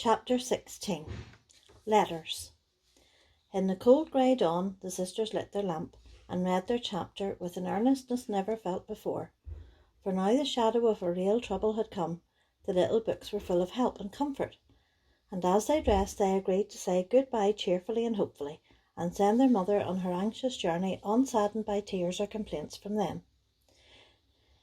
Chapter 16. Letters. In the cold grey dawn the sisters lit their lamp and read their chapter with an earnestness never felt before, for now the shadow of a real trouble had come. The little books were full of help and comfort, and as they dressed they agreed to say goodbye cheerfully and hopefully, and send their mother on her anxious journey unsaddened by tears or complaints from them.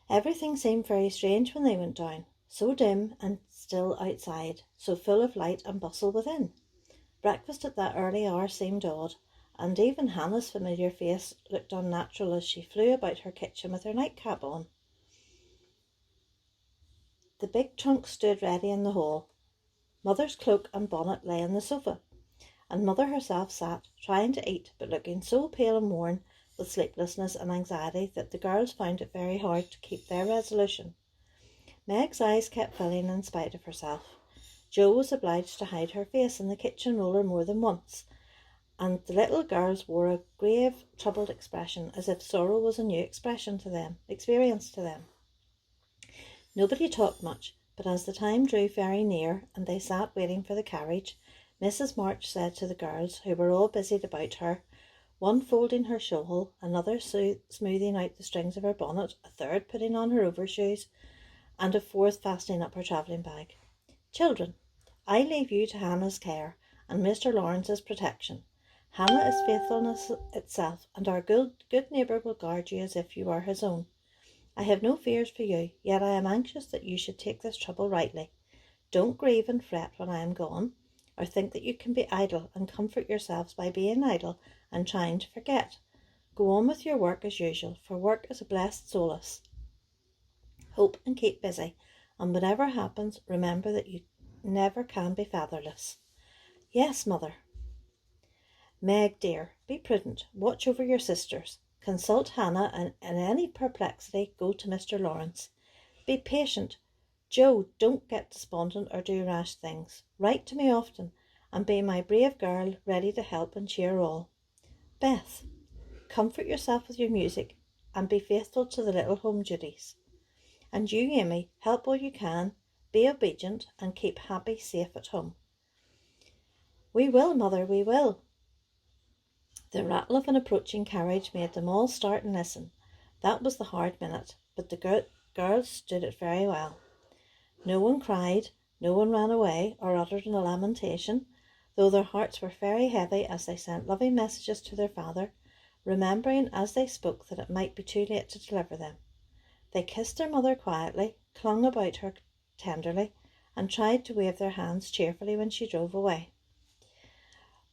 Everything seemed very strange when they went down, so dim and still outside, so full of light and bustle within. Breakfast at that early hour seemed odd, and even Hannah's familiar face looked unnatural as she flew about her kitchen with her nightcap on. The big trunk stood ready in the hall. Mother's cloak and bonnet lay on the sofa, and Mother herself sat, trying to eat, but looking so pale and worn with sleeplessness and anxiety that the girls found it very hard to keep their resolution. Meg's eyes kept filling in spite of herself. Jo was obliged to hide her face in the kitchen roller more than once, and the little girls wore a grave, troubled expression, as if sorrow was a new experience to them. Nobody talked much, but as the time drew very near and they sat waiting for the carriage, Mrs. March said to the girls, who were all busied about her, one folding her shawl, another smoothing out the strings of her bonnet, a third putting on her overshoes, and a fourth fastening up her travelling bag, "Children, I leave you to Hannah's care and Mr. Lawrence's protection. Hannah is faithfulness itself, and our good neighbour will guard you as if you were his own. I have no fears for you, yet I am anxious that you should take this trouble rightly. Don't grieve and fret when I am gone, or think that you can be idle and comfort yourselves by being idle and trying to forget. Go on with your work as usual, for work is a blessed solace. Hope and keep busy, and whatever happens, remember that you never can be fatherless." "Yes, Mother." "Meg, dear, be prudent. Watch over your sisters. Consult Hannah, and in any perplexity go to Mr. Lawrence. Be patient. Jo, don't get despondent or do rash things. Write to me often, and be my brave girl, ready to help and cheer all. Beth, comfort yourself with your music, and be faithful to the little home duties. And you, Amy, help all you can, be obedient, and keep happy safe at home." "We will, Mother, we will." The rattle of an approaching carriage made them all start and listen. That was the hard minute, but the girls stood it very well. No one cried, no one ran away or uttered a lamentation, though their hearts were very heavy as they sent loving messages to their father, remembering as they spoke that it might be too late to deliver them. They kissed their mother quietly, clung about her tenderly, and tried to wave their hands cheerfully when she drove away.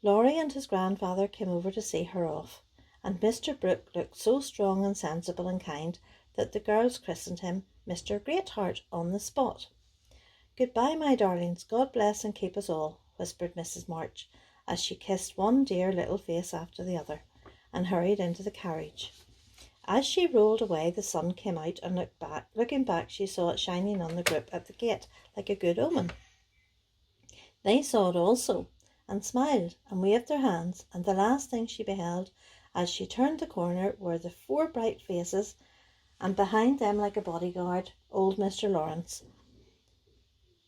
Laurie and his grandfather came over to see her off, and Mr. Brooke looked so strong and sensible and kind that the girls christened him Mr. Greatheart on the spot. "Goodbye, my darlings. God bless and keep us all," whispered Mrs. March, as she kissed one dear little face after the other, and hurried into the carriage. As she rolled away, the sun came out, and looking back, she saw it shining on the group at the gate like a good omen. They saw it also, and smiled and waved their hands, and the last thing she beheld as she turned the corner were the four bright faces, and behind them, like a bodyguard, old Mr. Lawrence,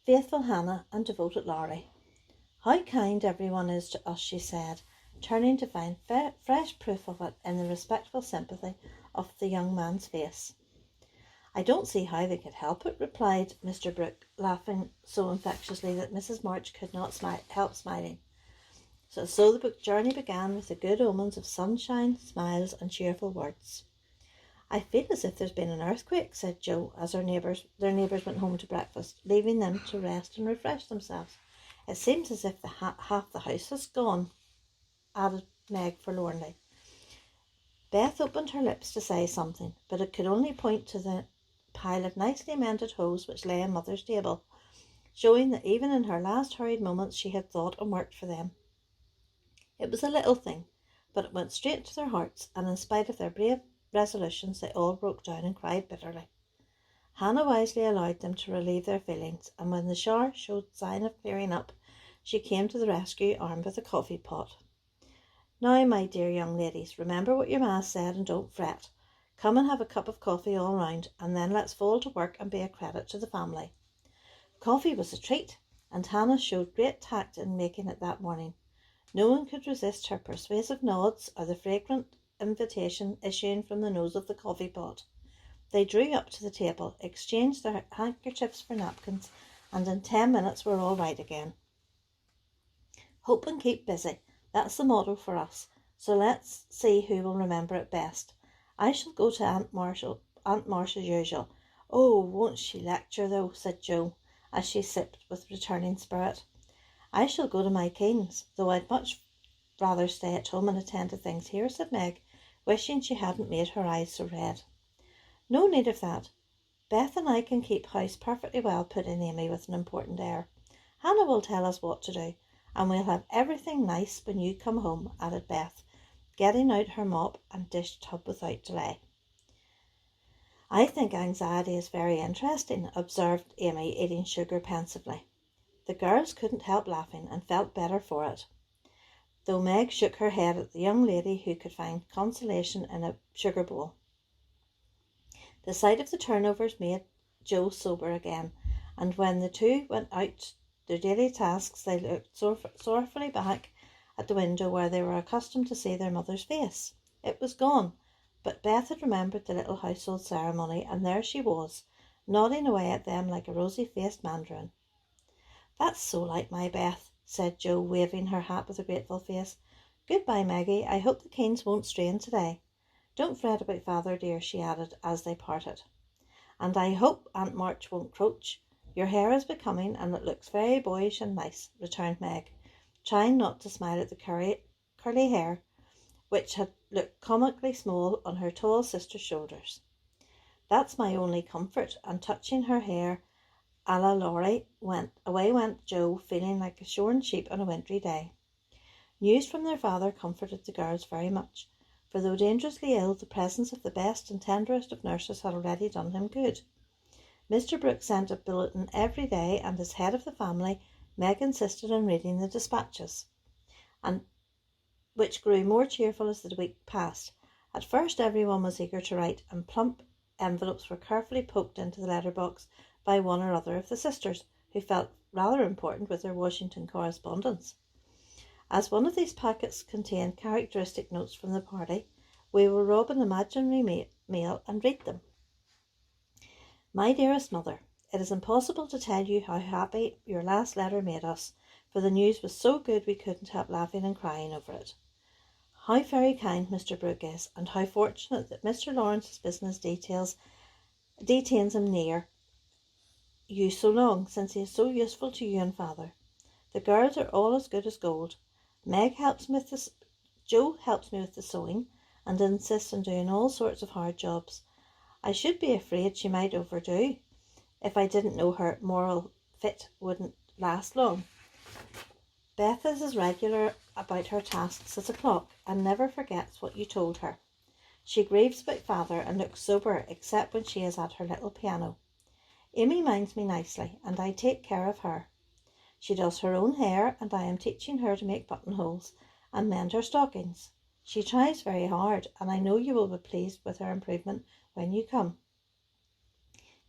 faithful Hannah, and devoted Laurie. "How kind everyone is to us," she said, turning to find fresh proof of it in the respectful sympathy of the young man's face. "I don't see how they could help it," replied Mr. Brooke, laughing so infectiously that Mrs. March could not help smiling. So the journey began with the good omens of sunshine, smiles, and cheerful words. "I feel as if there's been an earthquake," said Jo, as their neighbours went home to breakfast, leaving them to rest and refresh themselves. "It seems as if half the house has gone," added Meg forlornly. Beth opened her lips to say something, but it could only point to the pile of nicely mended hose which lay on Mother's table, showing that even in her last hurried moments she had thought and worked for them. It was a little thing, but it went straight to their hearts, and in spite of their brave resolutions they all broke down and cried bitterly. Hannah wisely allowed them to relieve their feelings, and when the shower showed sign of clearing up, she came to the rescue armed with a coffee pot. "Now, my dear young ladies, remember what your ma said and don't fret. Come and have a cup of coffee all round, and then let's fall to work and be a credit to the family." Coffee was a treat, and Hannah showed great tact in making it that morning. No one could resist her persuasive nods or the fragrant invitation issuing from the nose of the coffee pot. They drew up to the table, exchanged their handkerchiefs for napkins, and in 10 minutes were all right again. Hope and keep busy. That's the motto for us. So let's see who will remember it best. I shall go to Aunt Marsh as usual. Oh, won't she lecture though, said Jo, as she sipped with returning spirit. I shall go to my Keen's, though I'd much rather stay at home and attend to things here, said Meg, wishing she hadn't made her eyes so red. No need of that. Beth and I can keep house perfectly well, put in Amy with an important air. Hannah will tell us what to do, and we'll have everything nice when you come home, added Beth, getting out her mop and dish tub without delay. I think anxiety is very interesting, observed Amy, eating sugar pensively. The girls couldn't help laughing and felt better for it, though Meg shook her head at the young lady who could find consolation in a sugar bowl. The sight of the turnovers made Jo sober again, and when the two went out their daily tasks they looked sorrowfully back at the window where they were accustomed to see their mother's face. It was gone, but Beth had remembered the little household ceremony, and there she was, nodding away at them like a rosy-faced mandarin. That's so like my Beth, said Jo, waving her hat with a grateful face. Goodbye, Maggie. I hope the Keens won't strain today. Don't fret about father, dear, she added as they parted. And I hope Aunt March won't croach. Your hair is becoming, and it looks very boyish and nice, returned Meg, trying not to smile at the curly hair, which had looked comically small on her tall sister's shoulders. That's my only comfort, and touching her hair a la Laurie, away went Jo, feeling like a shorn sheep on a wintry day. News from their father comforted the girls very much, for though dangerously ill, the presence of the best and tenderest of nurses had already done him good. Mr. Brooke sent a bulletin every day, and as head of the family, Meg insisted on reading the dispatches, and which grew more cheerful as the week passed. At first everyone was eager to write, and plump envelopes were carefully poked into the letterbox by one or other of the sisters, who felt rather important with their Washington correspondence. As one of these packets contained characteristic notes from the party, we will rob an imaginary meal and read them. My dearest mother, it is impossible to tell you how happy your last letter made us, for the news was so good we couldn't help laughing and crying over it. How very kind Mr. Brooke is, and how fortunate that Mr. Lawrence's business detains him near you so long, since he is so useful to you and father. The girls are all as good as gold. Jo helps me with the sewing, and insists on doing all sorts of hard jobs. I should be afraid she might overdo, if I didn't know her moral fit wouldn't last long. Beth is as regular about her tasks as a clock, and never forgets what you told her. She grieves about father and looks sober, except when she is at her little piano. Amy minds me nicely, and I take care of her. She does her own hair, and I am teaching her to make buttonholes and mend her stockings. She tries very hard, and I know you will be pleased with her improvement when you come.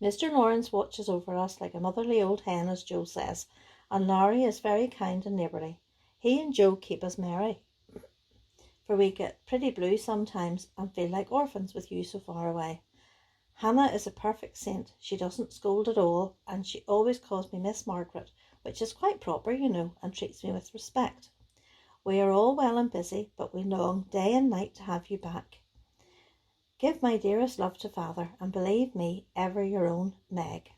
Mr. Lawrence watches over us like a motherly old hen, as Jo says, and Laurie is very kind and neighbourly. He and Jo keep us merry, for we get pretty blue sometimes and feel like orphans with you so far away. Hannah is a perfect saint. She doesn't scold at all, and she always calls me Miss Margaret, which is quite proper, you know, and treats me with respect. We are all well and busy, but we long day and night to have you back. Give my dearest love to father, and believe me, ever your own, Meg.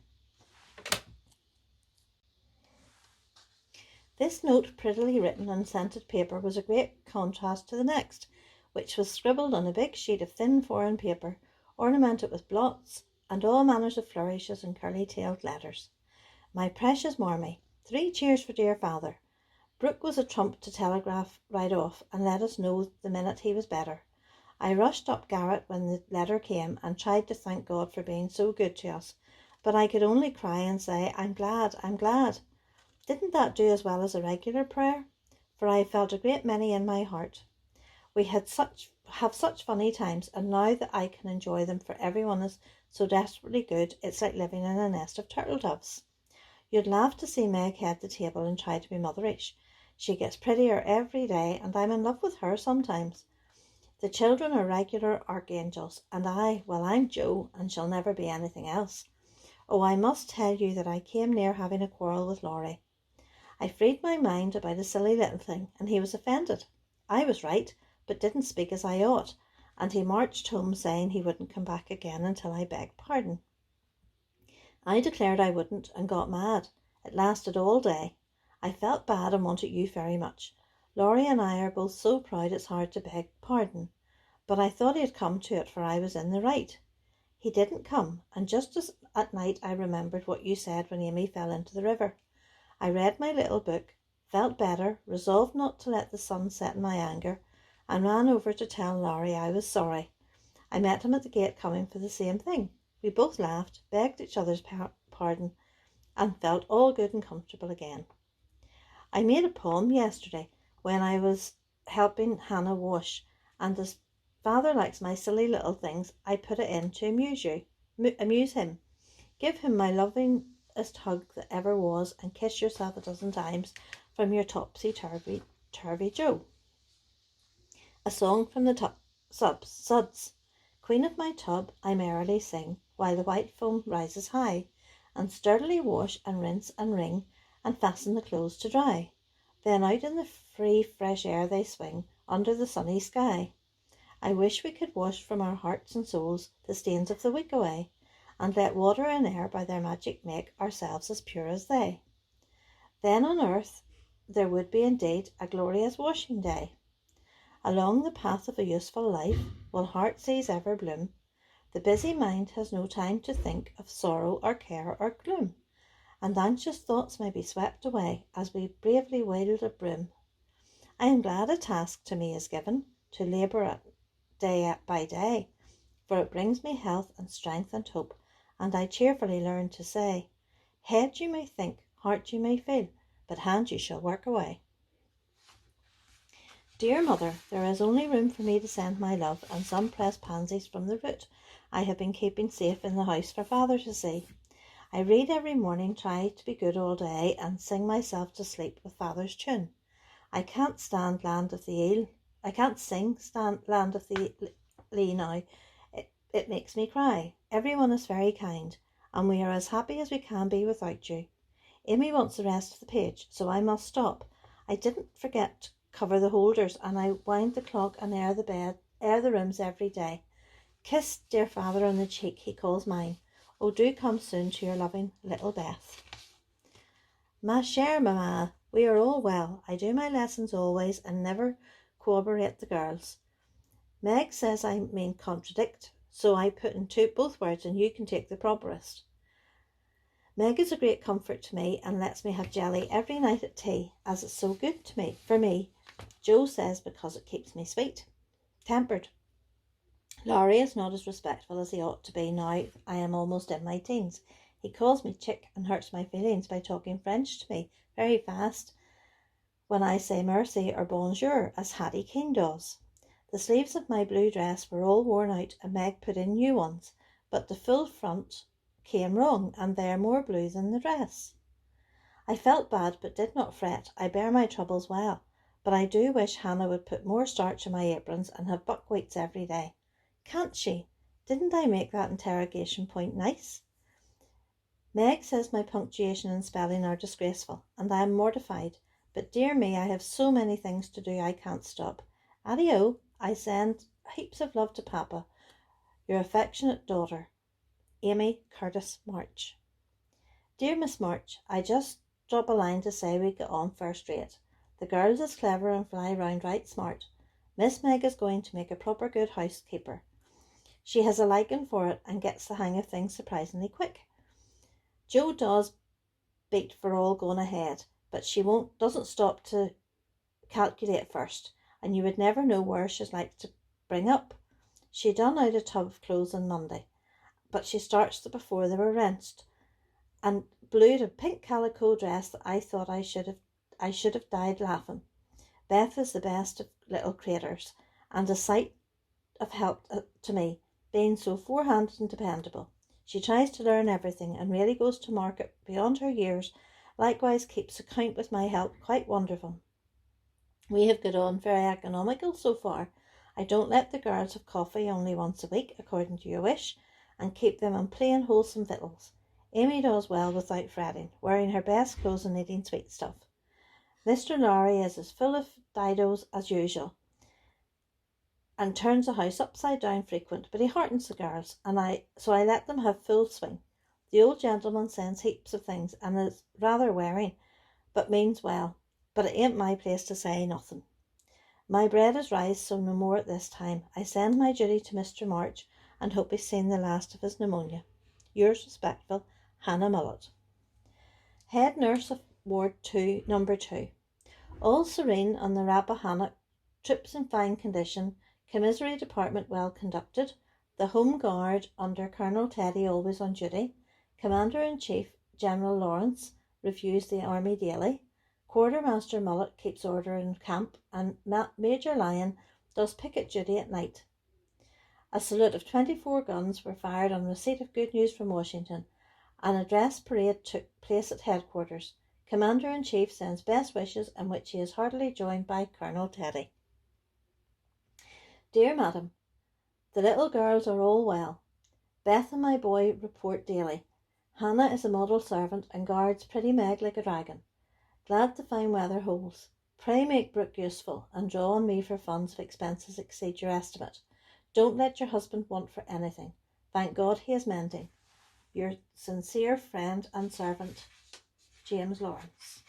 This note, prettily written on scented paper, was a great contrast to the next, which was scribbled on a big sheet of thin foreign paper, ornamented with blots and all manners of flourishes and curly-tailed letters. My precious Marmee, 3 cheers for dear father. Brooke was a trump to telegraph right off and let us know the minute he was better. I rushed up garret when the letter came and tried to thank God for being so good to us, but I could only cry and say, I'm glad, I'm glad. Didn't that do as well as a regular prayer? For I felt a great many in my heart. We have such funny times, and now that I can enjoy them, for everyone is so desperately good, it's like living in a nest of turtle doves. You'd laugh to see Meg head the table and try to be motherish. She gets prettier every day, and I'm in love with her sometimes. The children are regular archangels, and I'm Jo, and shall never be anything else. Oh, I must tell you that I came near having a quarrel with Laurie. I freed my mind about a silly little thing, and he was offended. I was right, but didn't speak as I ought, and he marched home saying he wouldn't come back again until I begged pardon. I declared I wouldn't and got mad. It lasted all day. I felt bad and wanted you very much. Laurie and I are both so proud it's hard to beg pardon, but I thought he'd come to it, for I was in the right. He didn't come, and just as at night I remembered what you said when Amy fell into the river. I read my little book, felt better, resolved not to let the sun set in my anger, and ran over to tell Laurie I was sorry. I met him at the gate coming for the same thing. We both laughed, begged each other's pardon, and felt all good and comfortable again. I made a poem yesterday when I was helping Hannah wash, and as father likes my silly little things, I put it in to amuse him. Give him my lovingest hug that ever was, and kiss yourself 12 times from your topsy-turvy Jo. A song from the Suds. Queen of my tub, I merrily sing, while the white foam rises high, and sturdily wash and rinse and wring, and fasten the clothes to dry. Then out in the free fresh air they swing, under the sunny sky. I wish we could wash from our hearts and souls the stains of the week away, and let water and air by their magic make ourselves as pure as they. Then on earth there would be indeed a glorious washing day. Along the path of a useful life, while heart seas ever bloom, the busy mind has no time to think of sorrow or care or gloom, and anxious thoughts may be swept away as we bravely wield a broom. I am glad a task to me is given, to labour at day by day, for it brings me health and strength and hope, and I cheerfully learn to say, head you may think, heart you may feel, but hand you shall work away. Dear mother, there is only room for me to send my love and some pressed pansies from the root I have been keeping safe in the house for father to see. I read every morning, try to be good all day, and sing myself to sleep with father's tune. I can't stand Land of the Eel. I can't sing Land of the Lee now. It makes me cry. Everyone is very kind, and we are as happy as we can be without you. Amy wants the rest of the page, so I must stop. I didn't forget to cover the holders, and I wind the clock and air the rooms every day. Kiss dear father on the cheek he calls mine. Oh, do come soon to your loving little Beth. Ma chère mamma, we are all well. I do my lessons always and never corroborate the girls. Meg says I mean contradict, so I put in both words and you can take the properest. Meg is a great comfort to me and lets me have jelly every night at tea, as it's so good to me. For me, Jo says because it keeps me sweet-tempered. Laurie is not as respectful as he ought to be now I am almost in my teens. He calls me chick and hurts my feelings by talking French to me very fast when I say merci or bonjour, as Hattie Keane does. The sleeves of my blue dress were all worn out and Meg put in new ones, but the full front came wrong, and they're more blue than the dress. I felt bad but did not fret. I bear my troubles well, but I do wish Hannah would put more starch in my aprons and have buckwheats every day. Can't she? Didn't I make that interrogation point nice? Meg says my punctuation and spelling are disgraceful, and I am mortified, but dear me, I have so many things to do I can't stop. Addio. I send heaps of love to Papa. Your affectionate daughter, Amy Curtis March. Dear Miss March, I just drop a line to say we get on first rate. The girls is clever and fly round right smart. Miss Meg is going to make a proper good housekeeper. She has a liking for it and gets the hang of things surprisingly quick. Jo does beat for all going ahead, but she doesn't stop to calculate first, and you would never know where she's like to bring up. She done out a tub of clothes on Monday, but she starched them before they were rinsed, and blued a pink calico dress that I thought I should have died laughing. Beth is the best of little craters, and a sight of help to me, being so forehanded and dependable. She tries to learn everything and really goes to market beyond her years, likewise keeps account with my help, quite wonderful. We have got on very economical so far. I don't let the girls have coffee only once a week, according to your wish, and keep them on plain wholesome victuals. Amy does well without fretting, wearing her best clothes and eating sweet stuff. Mr. Lorry is as full of didos as usual, and turns the house upside down frequent, but he heartens the girls, so I let them have full swing. The old gentleman sends heaps of things, and is rather wearing, but means well, but it ain't my place to say nothing. My bread is rice, so no more at this time. I send my duty to Mr. March, and hope he's seen the last of his pneumonia. Yours respectful, Hannah Mullet. Head nurse of Ward 2, number 2. All serene on the Rappahannock, troops in fine condition, commissary department well conducted, the Home Guard under Colonel Teddy always on duty, Commander-in-Chief General Lawrence reviews the army daily, Quartermaster Mullet keeps order in camp, and Major Lyon does picket duty at night. A salute of 24 guns were fired on receipt of good news from Washington. An address parade took place at headquarters. Commander-in-Chief sends best wishes, in which he is heartily joined by Colonel Teddy. Dear Madam, the little girls are all well. Beth and my boy report daily. Hannah is a model servant and guards pretty Meg like a dragon. Glad the fine weather holds. Pray make Brooke useful, and draw on me for funds if expenses exceed your estimate. Don't let your husband want for anything. Thank God he is mending. Your sincere friend and servant, James Lawrence.